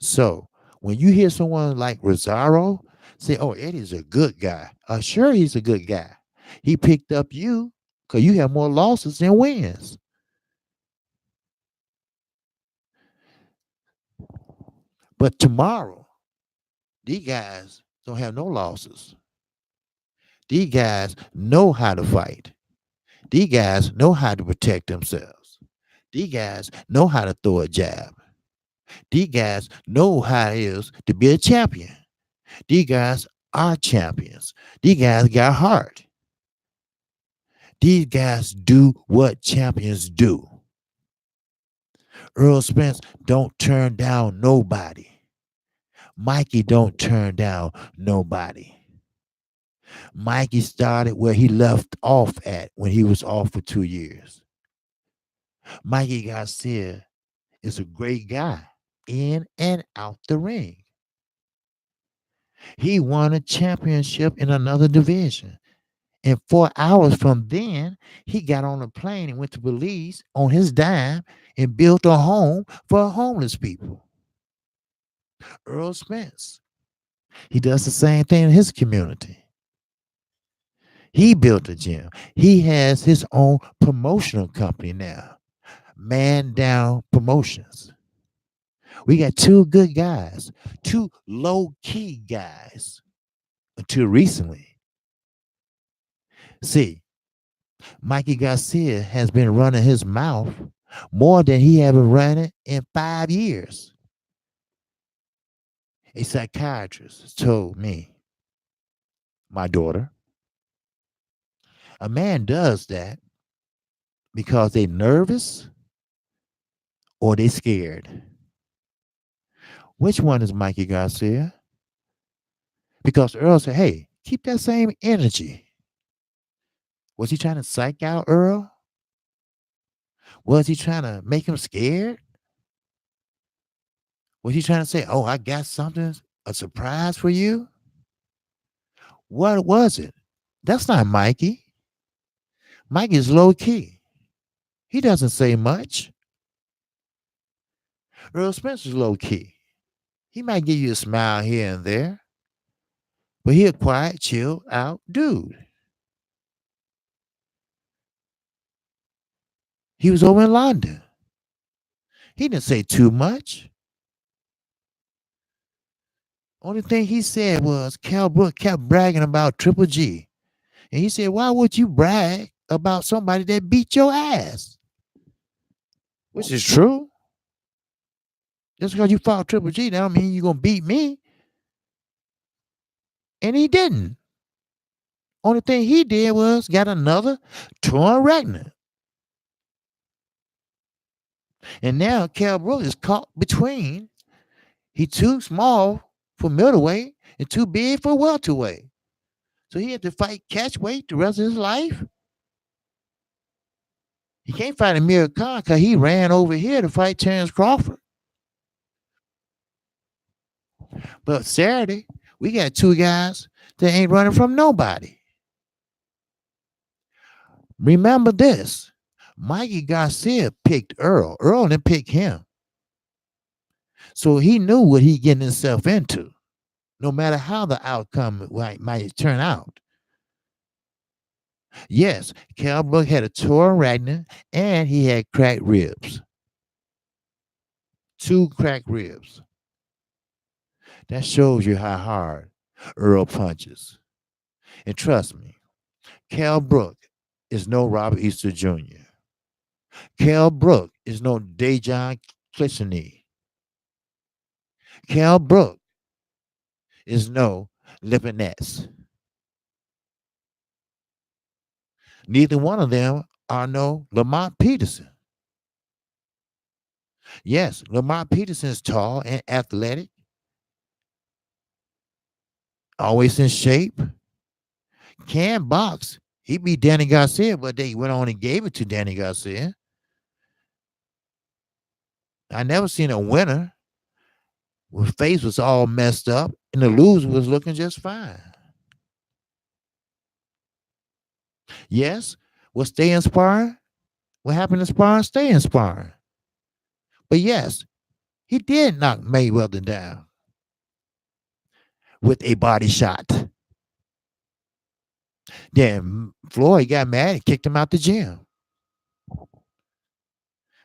So when you hear someone like Rosario say, oh, Eddie's a good guy. Sure, he's a good guy. He picked up you because you have more losses than wins. But tomorrow, these guys don't have no losses. These guys know how to fight. These guys know how to protect themselves. These guys know how to throw a jab. These guys know how it is to be a champion. These guys are champions. These guys got heart. These guys do what champions do. Errol Spence don't turn down nobody. Mikey don't turn down nobody. Mikey started where he left off at when he was off for 2 years. Mikey Garcia is a great guy in and out the ring. He won a championship in another division, And 4 hours from then, he got on a plane and went to Belize on his dime and built a home for homeless people. Errol Spence. He does the same thing in his community. He built a gym. He has his own promotional company now, Man Down Promotions. We got two good guys, two low key guys until recently. See, Mikey Garcia has been running his mouth more than he ever ran it in 5 years. A psychiatrist told me, my daughter, a man does that because they nervous or they scared. Which one is Mikey Garcia? Because Earl said, hey, keep that same energy. Was he trying to psych out Earl? Was he trying to make him scared? Was he trying to say, oh, I got something, a surprise for you? What was it? That's not Mikey. Mikey's low key. He doesn't say much. Earl Spencer's low key. He might give you a smile here and there, but he a quiet, chill out dude. He was over in London. He didn't say too much. Only thing he said was Cal Brook kept bragging about Triple G. And he said, why would you brag about somebody that beat your ass? Which is true. Just because you fought Triple G, that don't mean you're going to beat me. And he didn't. Only thing he did was got another torn retina. And now Cal Brook is caught between. He too small for middleweight and too big for welterweight. So he had to fight catch weight the rest of his life. He can't fight Amir Khan because he ran over here to fight Terrence Crawford. But Saturday, we got two guys that ain't running from nobody. Remember this. Mikey Garcia picked Earl. Earl didn't pick him. So he knew what he getting himself into, no matter how the outcome might turn out. Yes, Cal Brook had a torn retina and he had cracked ribs. 2 cracked ribs. That shows you how hard Earl punches. And trust me, Cal Brook is no Robert Easter Jr. Cal Brook is no Dejan Clichy. Cal Brook is no Lipinets. Neither one of them are no Lamont Peterson. Yes, Lamont Peterson is tall and athletic, always in shape, can box. He beat Danny Garcia, but they went on and gave it to Danny Garcia. I never seen a winner whose face was all messed up and the loser was looking just fine. Yes, was stay inspiring? What happened in sparring? Stay inspiring. But yes, he did knock Mayweather down with a body shot. Then Floyd got mad and kicked him out the gym.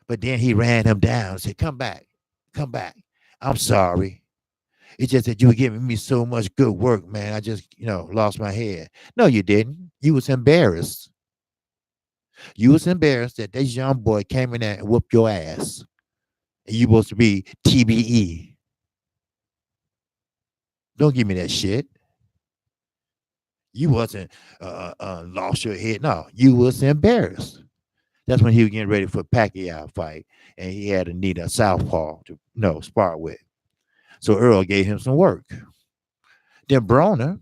But then he ran him down and said, come back, come back. I'm sorry. It's just that you were giving me so much good work, man. I just, lost my head. No, you didn't. You was embarrassed. You was embarrassed that this young boy came in there and whooped your ass. And you supposed to be TBE. Don't give me that shit. You wasn't lost your head. No, you was embarrassed. That's when he was getting ready for Pacquiao fight, and he had to need a Southpaw to spar with. So Earl gave him some work. Then Broner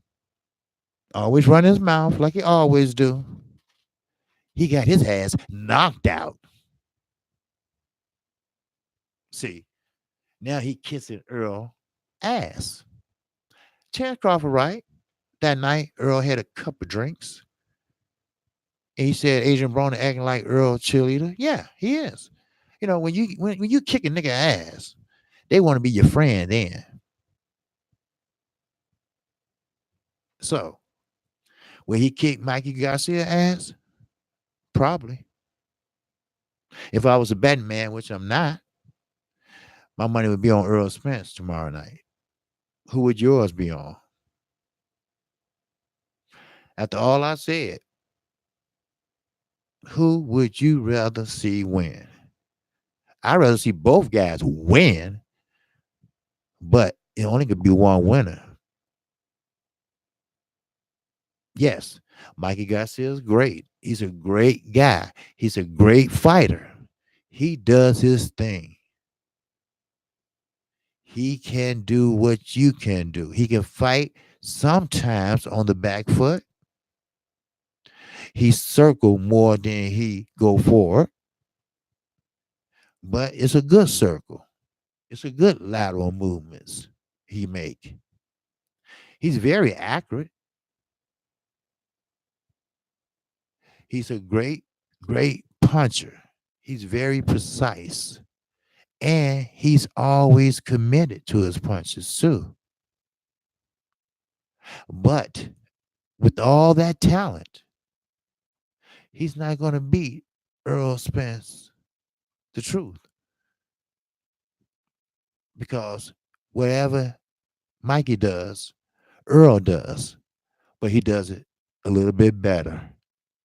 always run his mouth like he always do. He got his ass knocked out. See, now he kissing Earl ass. Terrence Crawford, right? That night, Earl had a couple of drinks. And he said Adrian Broner acting like Earl cheerleader. Yeah, he is. You know, when you kick a nigga ass, they want to be your friend then. So will he kick Mikey Garcia ass? Probably. If I was a betting man, which I'm not, my money would be on Errol Spence tomorrow night. Who would yours be on? After all I said, who would you rather see win? I'd rather see both guys win, but it only could be one winner. Yes, Mikey Garcia is great. He's a great guy. He's a great fighter. He does his thing. He can do what you can do. He can fight sometimes on the back foot. He circle more than he go forward, but it's a good circle. It's a good lateral movements he make. He's very accurate. He's a great puncher. He's very precise. And he's always committed to his punches too. But with all that talent, he's not going to beat Errol Spence, the truth. Because whatever Mikey does, Earl does, but he does it a little bit better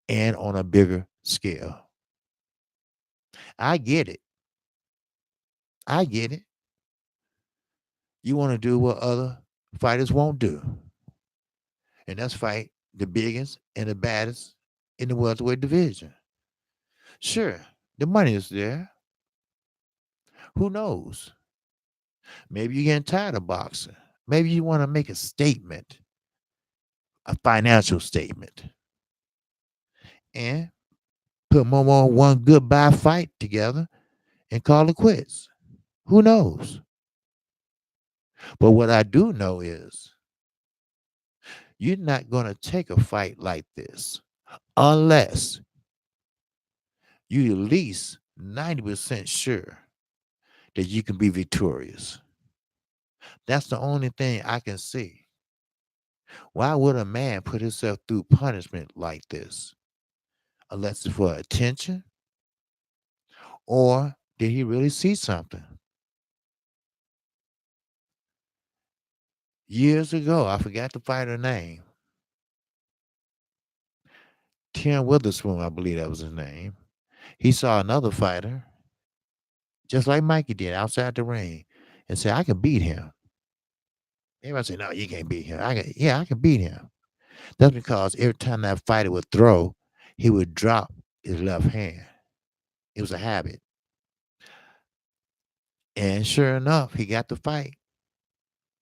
and on a bigger scale. I get it. I get it. You want to do what other fighters won't do, and that's fight the biggest and the baddest in the welterweight division. Sure, the money is there. Who knows? Maybe you're getting tired of boxing. Maybe you want to make a statement, a financial statement, and put more one goodbye fight together and call it quits. Who knows? But what I do know is you're not going to take a fight like this unless you at least 90% sure that you can be victorious. That's the only thing I can see. Why would a man put himself through punishment like this? Unless it's for attention, or did he really see something? Years ago, I forgot the fighter's name. Tim Witherspoon, I believe that was his name. He saw another fighter, just like Mikey did, outside the ring, and said, I can beat him. Everybody said, no, you can't beat him. I can beat him. That's because every time that fighter would throw, he would drop his left hand. It was a habit. And sure enough, he got the fight.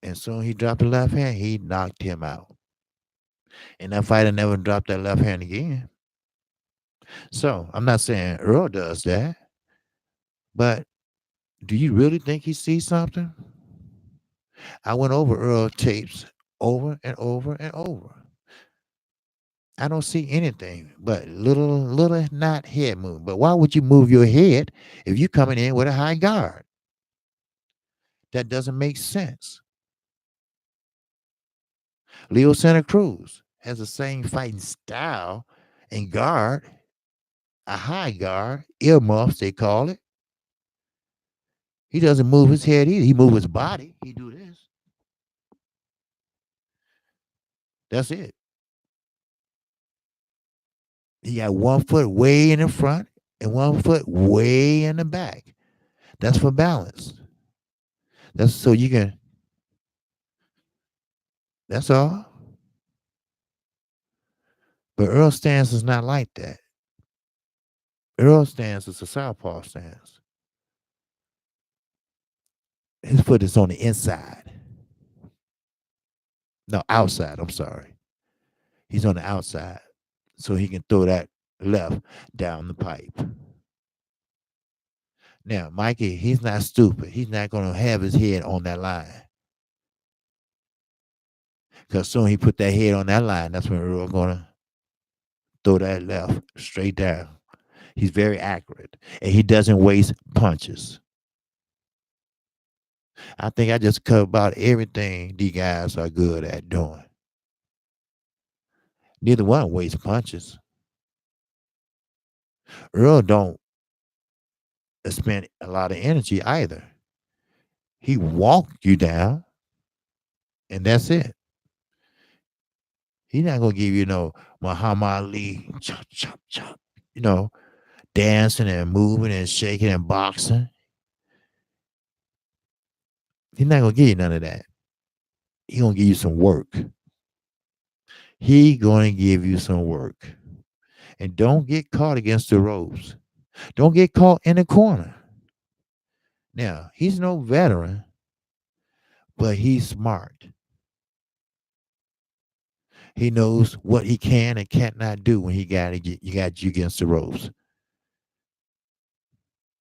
And soon he dropped the left hand, he knocked him out. And that fighter never dropped that left hand again. So I'm not saying Earl does that, but do you really think he sees something? I went over Earl tapes over and over and over. I don't see anything but little not head move. But why would you move your head if you're coming in with a high guard? That doesn't make sense. Leo Santa Cruz has the same fighting style and guard, a high guard, earmuffs they call it. He doesn't move his head either. He moves his body. He do this. That's it. He got 1 foot way in the front and 1 foot way in the back. That's for balance. That's so you can. That's all. But Earl stance is not like that. Earl stance is a southpaw stance. His foot is on the inside. No, outside. I'm sorry. He's on the outside. So he can throw that left down the pipe. Now, Mikey, he's not stupid. He's not going to have his head on that line. Because soon he put that head on that line, that's when Earl going to throw that left straight down. He's very accurate, and he doesn't waste punches. I think I just covered about everything these guys are good at doing. Neither one wastes punches. Earl don't spend a lot of energy either. He walked you down, and that's it. He's not gonna give you no Muhammad Ali chop chop chop. You know, dancing and moving and shaking and boxing. He's not gonna give you none of that. He gonna give you some work. He gonna give you some work. And don't get caught against the ropes. Don't get caught in the corner. Now, he's no veteran, but he's smart. He knows what he can and cannot do when you got you against the ropes.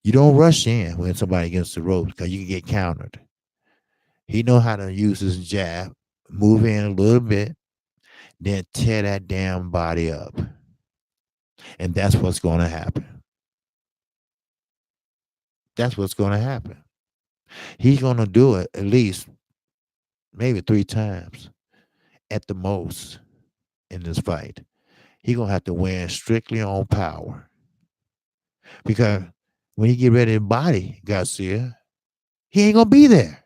You don't rush in when somebody against the ropes because you can get countered. He know how to use his jab, move in a little bit, then tear that damn body up. And that's what's going to happen. That's what's going to happen. He's going to do it at least maybe 3 times at the most in this fight. He's going to have to win strictly on power. Because when he get ready to body Garcia, he ain't going to be there.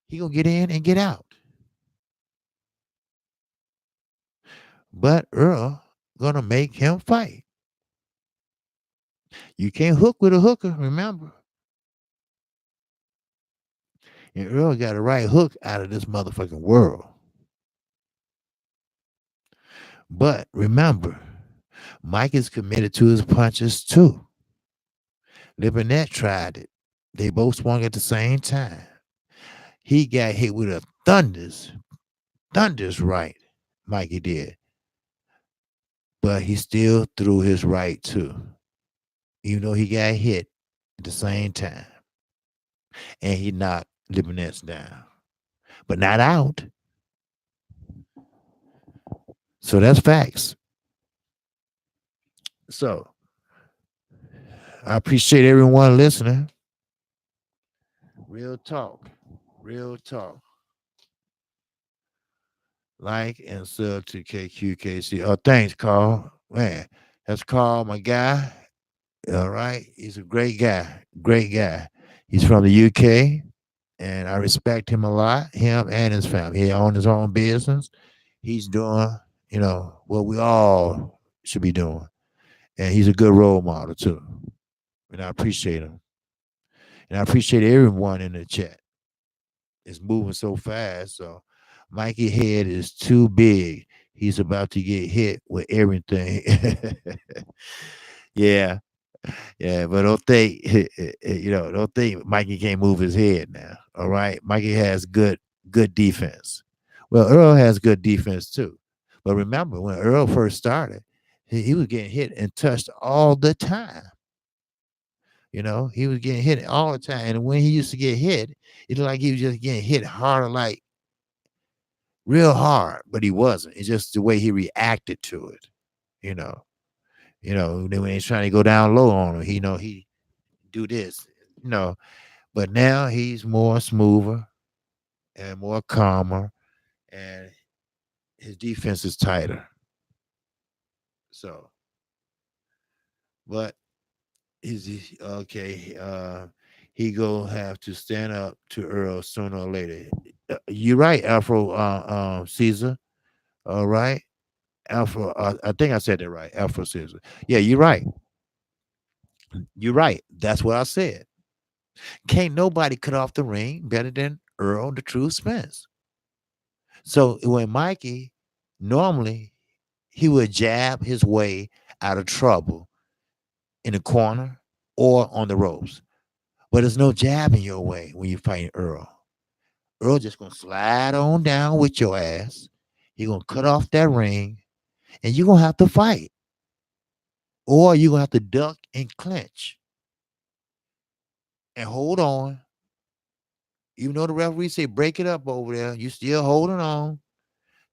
He going to get in and get out. But Earl going to make him fight. You can't hook with a hooker, remember. And Earl got a right hook out of this motherfucking world. But remember, Mike is committed to his punches too. Libinette tried it. They both swung at the same time. He got hit with a thunders right. Mikey did. But he still threw his right too. Even though he got hit at the same time. And he knocked Libinette down. But not out. So that's facts. So I appreciate everyone listening. Real talk. Real talk. Like and sub to KQKC. Oh, thanks, Carl. Man, that's Carl, my guy. All right. He's a great guy. Great guy. He's from the UK, and I respect him a lot, him and his family. He owns his own business. He's doing, what we all should be doing. And he's a good role model, too. And I appreciate him. And I appreciate everyone in the chat. It's moving so fast. So Mikey head is too big. He's about to get hit with everything. Yeah. Yeah, but don't think don't think Mikey can't move his head now. All right. Mikey has good defense. Well, Earl has good defense too. But remember, when Earl first started, he was getting hit and touched all the time. He was getting hit all the time. And when he used to get hit, it looked like he was just getting hit harder, like real hard, but he wasn't. It's just the way he reacted to it, you know. Then when he's trying to go down low on him, he do this, But now he's more smoother and more calmer, and his defense is tighter. So, but is okay? He gonna have to stand up to Earl sooner or later. You're right, Afro Caesar. All right, Afro. I think I said that right, Afro Caesar. Yeah, you're right. You're right. That's what I said. Can't nobody cut off the ring better than Errol the True Spence. So when Mikey, normally he would jab his way out of trouble in the corner or on the ropes. But there's no jabbing your way when you're fighting Earl. Earl just gonna slide on down with your ass. He gonna cut off that ring, and you're gonna have to fight. Or you're gonna have to duck and clinch. And hold on. Even though the referee say break it up over there, you still holding on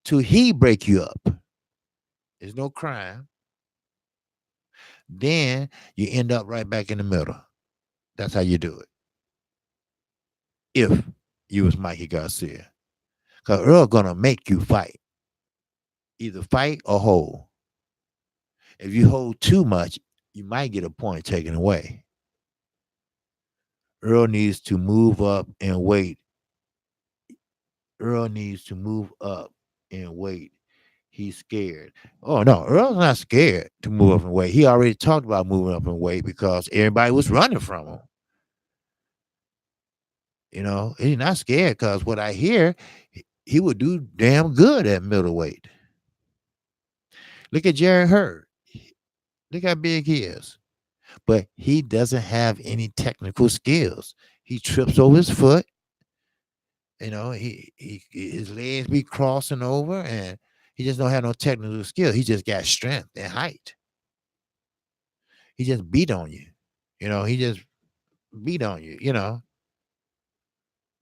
till he break you up. There's no crime. Then you end up right back in the middle. That's how you do it. If you was Mikey Garcia. Because Earl gonna make you fight. Either fight or hold. If you hold too much, you might get a point taken away. Earl needs to move up and wait. Earl needs to move up and wait. He's scared. Oh no, Earl's not scared to move up and wait. He already talked about moving up and wait because everybody was running from him. He's not scared because what I hear, he would do damn good at middleweight. Look at Jerry Hurd. Look how big he is. But he doesn't have any technical skills. He trips over his foot. He his legs be crossing over, and he just don't have no technical skill. He just got strength and height. He just beat on you. He just beat on you. He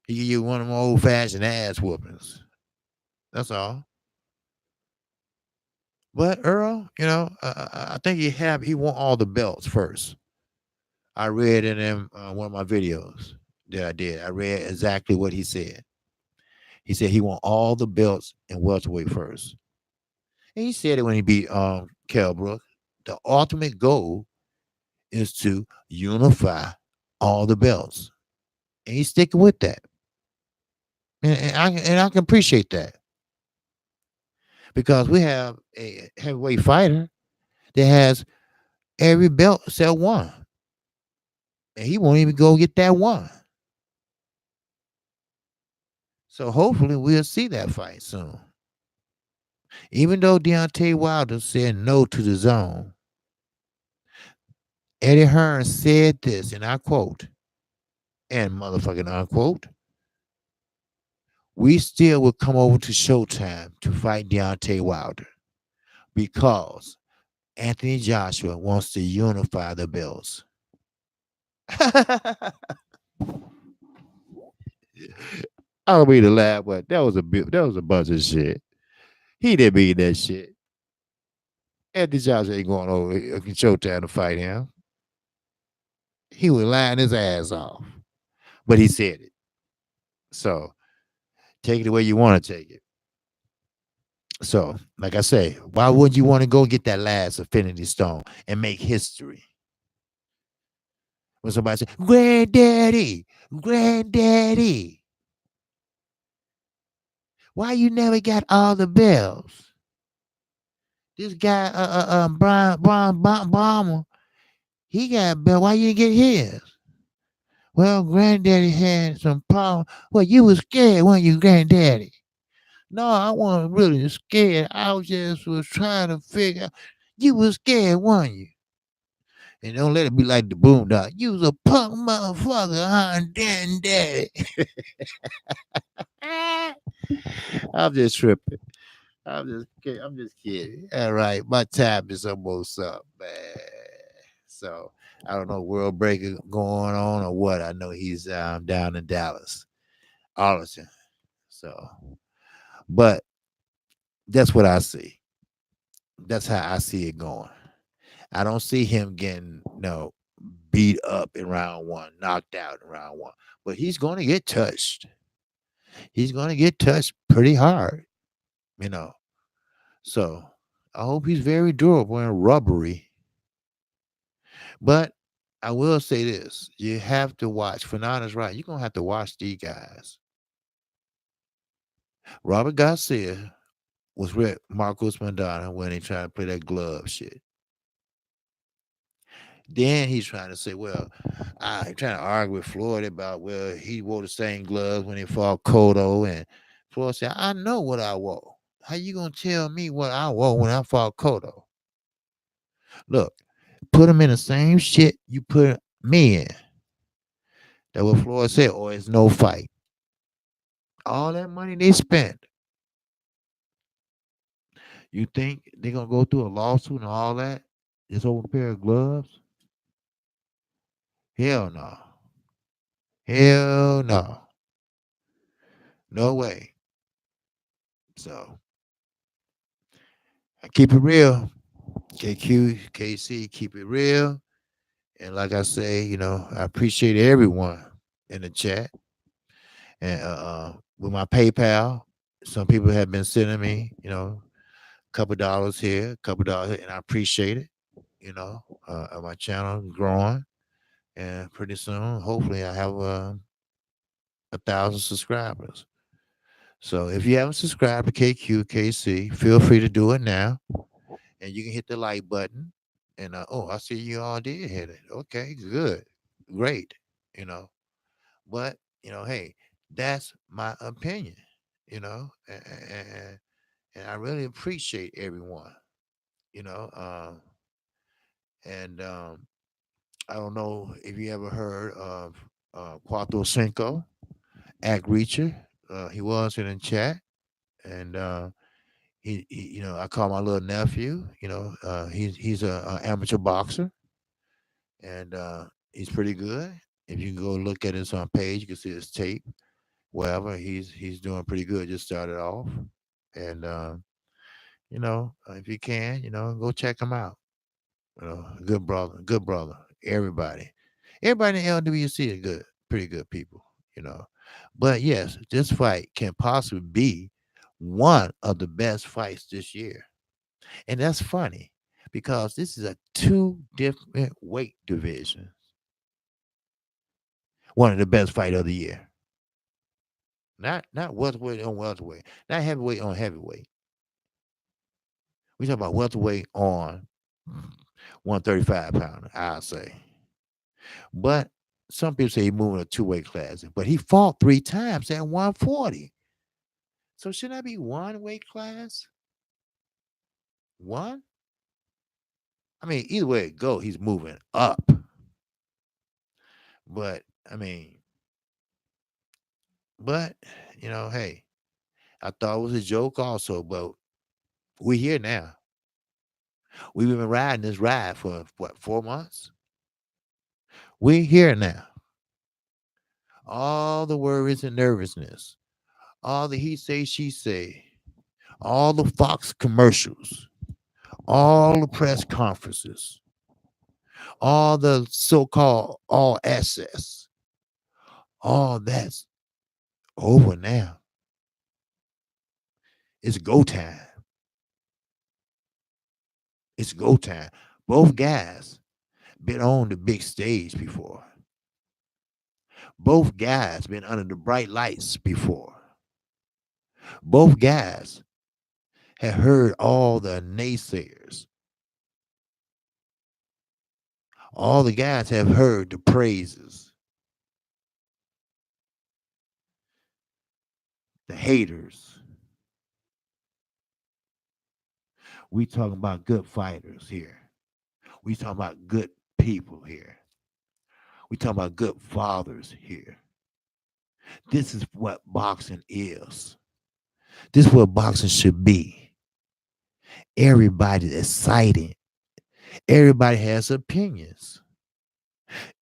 give you one of them old fashioned ass whoopings. That's all. But Earl, I think he want all the belts first. I read in one of my videos that I did. I read exactly what he said. He said he want all the belts in welterweight first. And he said it when he beat Kell Brook. The ultimate goal is to unify all the belts. And he's sticking with that. And I can appreciate that. Because we have a heavyweight fighter that has every belt except one. And he won't even go get that one. So hopefully we'll see that fight soon. Even though Deontay Wilder said no to the zone, Eddie Hearn said this, and I quote, and motherfucking unquote, we still will come over to Showtime to fight Deontay Wilder because Anthony Joshua wants to unify the belts. I don't mean to laugh, but that was a bunch of shit. He didn't mean that shit. Anthony Joshua ain't going over Showtime to fight him. He was lying his ass off. But he said it. So take it the way you want to take it. So, like I say, why wouldn't you want to go get that last Infinity Stone and make history? When somebody says, Granddaddy, Granddaddy, why you never got all the bells? This guy, Brian Bomber, he got a bell. Why you didn't get his? Well, Granddaddy had some problem. Well, you was scared, weren't you, Granddaddy? No, I wasn't really scared. I just was trying to figure out. You was scared, weren't you? And don't let it be like the Boondock. You was a punk motherfucker, huh, Daddy? I'm just tripping. I'm just kidding. All right, my time is almost up, man. So I don't know world breaker going on or what. I know he's down in Dallas, Arlington. So, but that's what I see. That's how I see it going. I don't see him getting beat up in round one, knocked out in round one. But he's going to get touched. He's going to get touched pretty hard, you know. So I hope he's very durable and rubbery. But I will say this: you have to watch. Fernando's right. You're gonna have to watch these guys. Robert Garcia was with Marcos Mandana when they tried to play that glove shit. Then he's trying to say, well, I'm trying to argue with Floyd about, well, he wore the same gloves when he fought Cotto. And Floyd said, I know what I wore. How you going to tell me what I wore when I fought Cotto? Look, put him in the same shit you put me in. That's what Floyd said, or it's no fight. All that money they spent. You think they're going to go through a lawsuit and all that? Just over a pair of gloves? Hell no. Hell no. No way. So Keep it real. KQ, KC, keep it real. And like I say, I appreciate everyone in the chat. And with my PayPal, some people have been sending me, a couple dollars here, a couple dollars here, and I appreciate it. My channel is growing, and pretty soon, hopefully, I have 1,000 subscribers. So if you haven't subscribed to KQKC, feel free to do it now, and you can hit the like button. And I see you all did hit it. Okay, good, great. You know, but hey, that's my opinion. And I really appreciate everyone. You know, and I don't know if you ever heard of Cuatro Cinco, Act Reacher. He was in the chat, and I call my little nephew. He's a amateur boxer, and he's pretty good. If you can go look at his page, you can see his tape. Wherever he's doing pretty good. Just started off, and if you can, go check him out. Good brother, good brother. Everybody in LWC is good, pretty good people. You know, but yes, this fight can possibly be one of the best fights this year. And that's funny because this is a two different weight divisions. One of the best fight of the year. Not welterweight on welterweight, not heavyweight on heavyweight. We talk about welterweight on 135 pounder, I'll say. But some people say he's moving a two-weight class, but he fought 3 times at 140. So should that be one weight class? One? I mean, either way it go, he's moving up. But I mean, but hey, I thought it was a joke also, but we're here now. We've been riding this ride for what, 4 months? We're here now. All the worries and nervousness, all the he say, she say, all the Fox commercials, all the press conferences, all the so-called all access, all that's over now. It's go time. It's go time. Both guys been on the big stage before. Both guys been under the bright lights before. Both guys have heard all the naysayers. All the guys have heard the praises, the haters. We talking about good fighters here. We talking about good people here. We talking about good fathers here. This is what boxing is. This is what boxing should be. Everybody's excited. Everybody has opinions.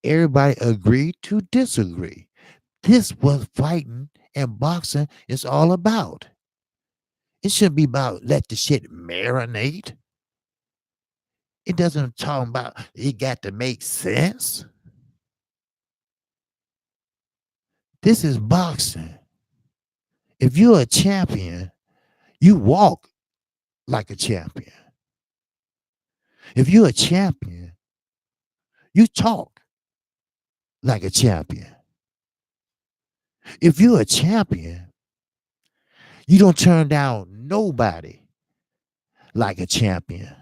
Everybody agree to disagree. This was fighting and boxing is all about. It shouldn't be about let the shit marinate. It doesn't talk about it got to make sense. This is boxing. If you're a champion, you walk like a champion. If you're a champion, you talk like a champion. If you're a champion, you don't turn down nobody like a champion.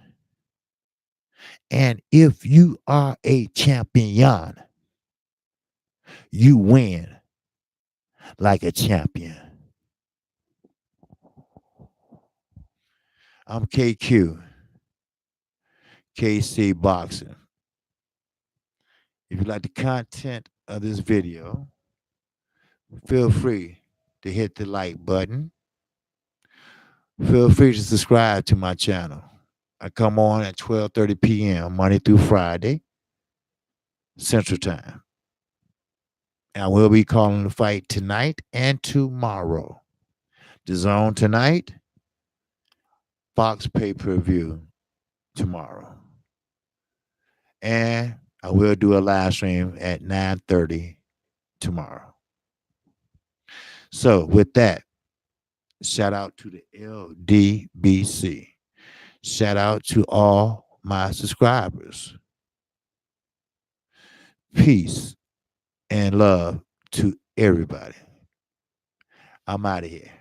And if you are a champion, you win like a champion. I'm KQ, KC Boxing. If you like the content of this video, feel free to hit the like button. Feel free to subscribe to my channel. I come on at 12:30 p.m. Monday through Friday, Central Time. And I will be calling the fight tonight and tomorrow. The Zone tonight, Fox pay-per-view tomorrow. And I will do a live stream at 9:30 tomorrow. So with that, shout out to the LDBC. Shout out to all my subscribers. Peace and love to everybody. I'm out of here.